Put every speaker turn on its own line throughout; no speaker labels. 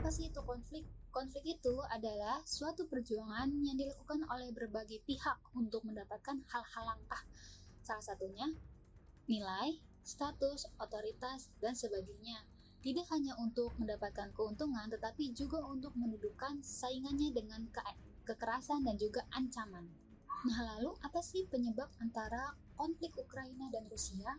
Apa sih itu konflik? Konflik itu adalah suatu perjuangan yang dilakukan oleh berbagai pihak untuk mendapatkan hal-hal langkah. Salah satunya nilai, status, otoritas, dan sebagainya. Tidak hanya untuk mendapatkan keuntungan, tetapi juga untuk mendudukan saingannya dengan kekerasan dan juga ancaman. Nah, lalu apa sih penyebab antara konflik Ukraina dan Rusia?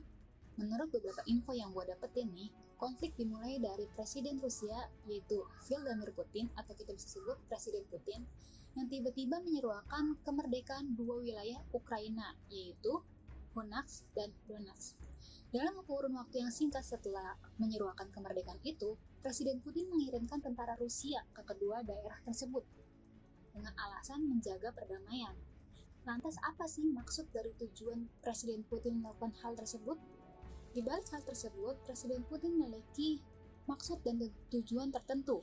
Menurut beberapa info yang gue dapetin nih, konflik dimulai dari Presiden Rusia, yaitu Vladimir Putin, atau kita bisa sebut Presiden Putin, yang tiba-tiba menyeruakan kemerdekaan dua wilayah Ukraina, yaitu Donetsk dan Donetsk. Dalam kurun waktu yang singkat setelah menyeruakan kemerdekaan itu, Presiden Putin mengirimkan tentara Rusia ke kedua daerah tersebut dengan alasan menjaga perdamaian. Lantas apa sih maksud dari tujuan Presiden Putin melakukan hal tersebut? Di balik hal tersebut, Presiden Putin memiliki maksud dan tujuan tertentu.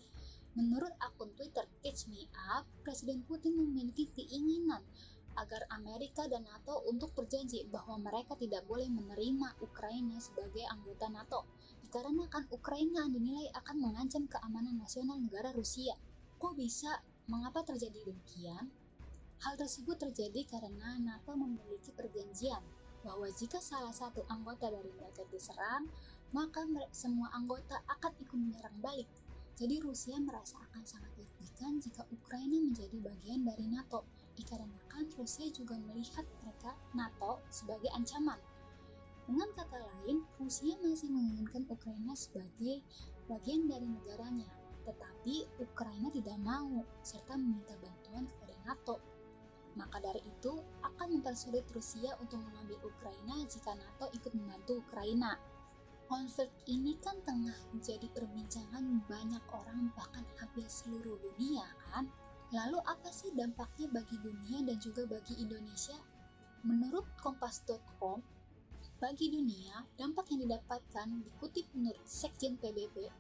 Menurut akun Twitter Catch Me Up, Presiden Putin memiliki keinginan agar Amerika dan NATO untuk berjanji bahwa mereka tidak boleh menerima Ukraina sebagai anggota NATO, dikarenakan Ukraina dinilai akan mengancam keamanan nasional negara Rusia. Kok bisa? Mengapa terjadi demikian? Hal tersebut terjadi karena NATO memiliki perjanjian bahwa jika salah satu anggota dari mereka diserang, maka semua anggota akan ikut menyerang balik. Jadi Rusia merasa akan sangat dirugikan jika Ukraina menjadi bagian dari NATO, dikarenakan Rusia juga melihat mereka NATO sebagai ancaman. Dengan kata lain, Rusia masih menginginkan Ukraina sebagai bagian dari negaranya, tetapi Ukraina tidak mau serta meminta bantuan kepada NATO. Maka dari itu akan mempersulit Rusia untuk mengambil Ukraina jika NATO ikut membantu Ukraina. Konflik ini kan tengah menjadi perbincangan banyak orang, bahkan hampir seluruh dunia kan? Lalu apa sih dampaknya bagi dunia dan juga bagi Indonesia? Menurut Kompas.com, bagi dunia, dampak yang didapatkan dikutip menurut Sekjen PBB,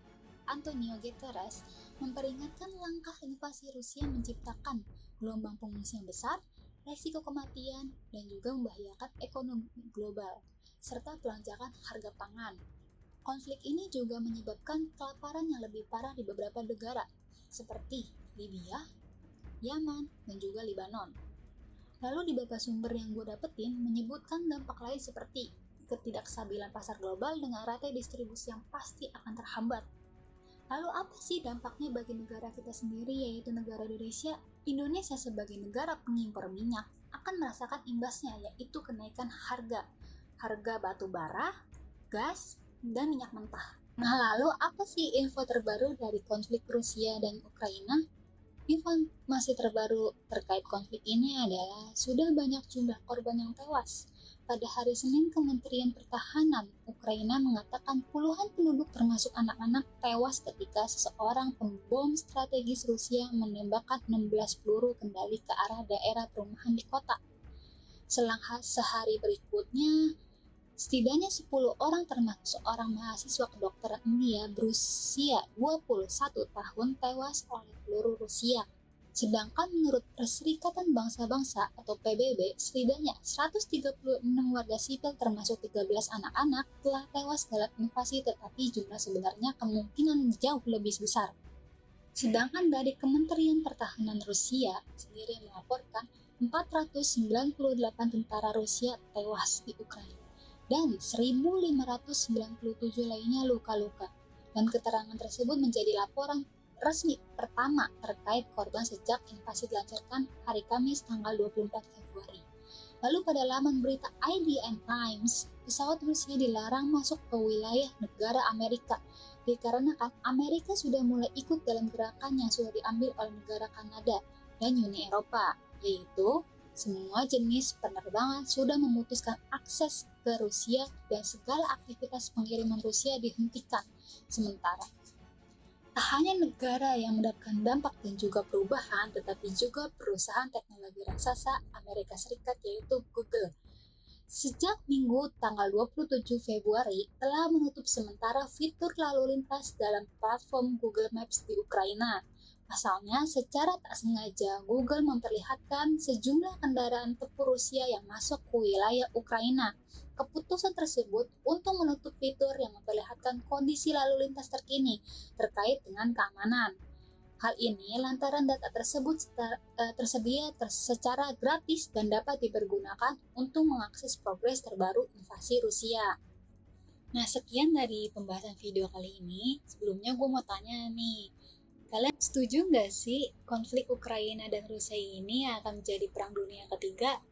Antonio Guterres, memperingatkan langkah invasi Rusia menciptakan gelombang pengungsi yang besar, resiko kematian, dan juga membahayakan ekonomi global, serta pelonjakan harga pangan. Konflik ini juga menyebabkan kelaparan yang lebih parah di beberapa negara, seperti Libya, Yaman, dan juga Lebanon. Lalu di beberapa sumber yang gue dapetin menyebutkan dampak lain seperti ketidakstabilan pasar global dengan rantai distribusi yang pasti akan terhambat. Lalu apa sih dampaknya bagi negara kita sendiri, yaitu negara Indonesia? Indonesia sebagai negara pengimpor minyak akan merasakan imbasnya, yaitu kenaikan harga batu bara, gas, dan minyak mentah. Nah, lalu apa sih info terbaru dari konflik Rusia dan Ukraina? Informasi terbaru terkait konflik ini adalah sudah banyak jumlah korban yang tewas. Pada hari Senin, Kementerian Pertahanan Ukraina mengatakan puluhan penduduk termasuk anak-anak tewas ketika seseorang pembom strategis Rusia menembakkan 16 peluru kendali ke arah daerah perumahan di kota. Selang sehari berikutnya, setidaknya 10 orang termasuk seorang mahasiswa kedokteran India berusia 21 tahun tewas oleh peluru Rusia. Sedangkan menurut Perserikatan Bangsa-Bangsa atau PBB, setidaknya 136 warga sipil termasuk 13 anak-anak telah tewas dalam invasi, tetapi jumlah sebenarnya kemungkinan jauh lebih besar. Sedangkan dari Kementerian Pertahanan Rusia sendiri melaporkan 498 tentara Rusia tewas di Ukraina dan 1.597 lainnya luka-luka. Dan keterangan tersebut menjadi laporan resmi pertama terkait korban sejak invasi dilancarkan hari Kamis tanggal 24 Februari. Lalu pada laman berita IDN Times, pesawat Rusia dilarang masuk ke wilayah negara Amerika dikarenakan Amerika sudah mulai ikut dalam gerakan yang sudah diambil oleh negara Kanada dan Uni Eropa, yaitu semua jenis penerbangan sudah memutuskan akses ke Rusia dan segala aktivitas pengiriman Rusia dihentikan sementara. Tak hanya negara yang mendapatkan dampak dan juga perubahan, tetapi juga perusahaan teknologi raksasa Amerika Serikat yaitu Google. Sejak Minggu tanggal 27 Februari telah menutup sementara fitur lalu lintas dalam platform Google Maps di Ukraina. Pasalnya, secara tak sengaja Google memperlihatkan sejumlah kendaraan tempur Rusia yang masuk ke wilayah Ukraina. Keputusan tersebut untuk menutup fitur yang memperlihatkan kondisi lalu lintas terkini terkait dengan keamanan. Hal ini lantaran data tersebut tersedia secara gratis dan dapat dipergunakan untuk mengakses progres terbaru invasi Rusia. Nah, sekian dari pembahasan video kali ini. Sebelumnya gue mau tanya nih, kalian setuju nggak sih konflik Ukraina dan Rusia ini akan menjadi perang dunia ketiga?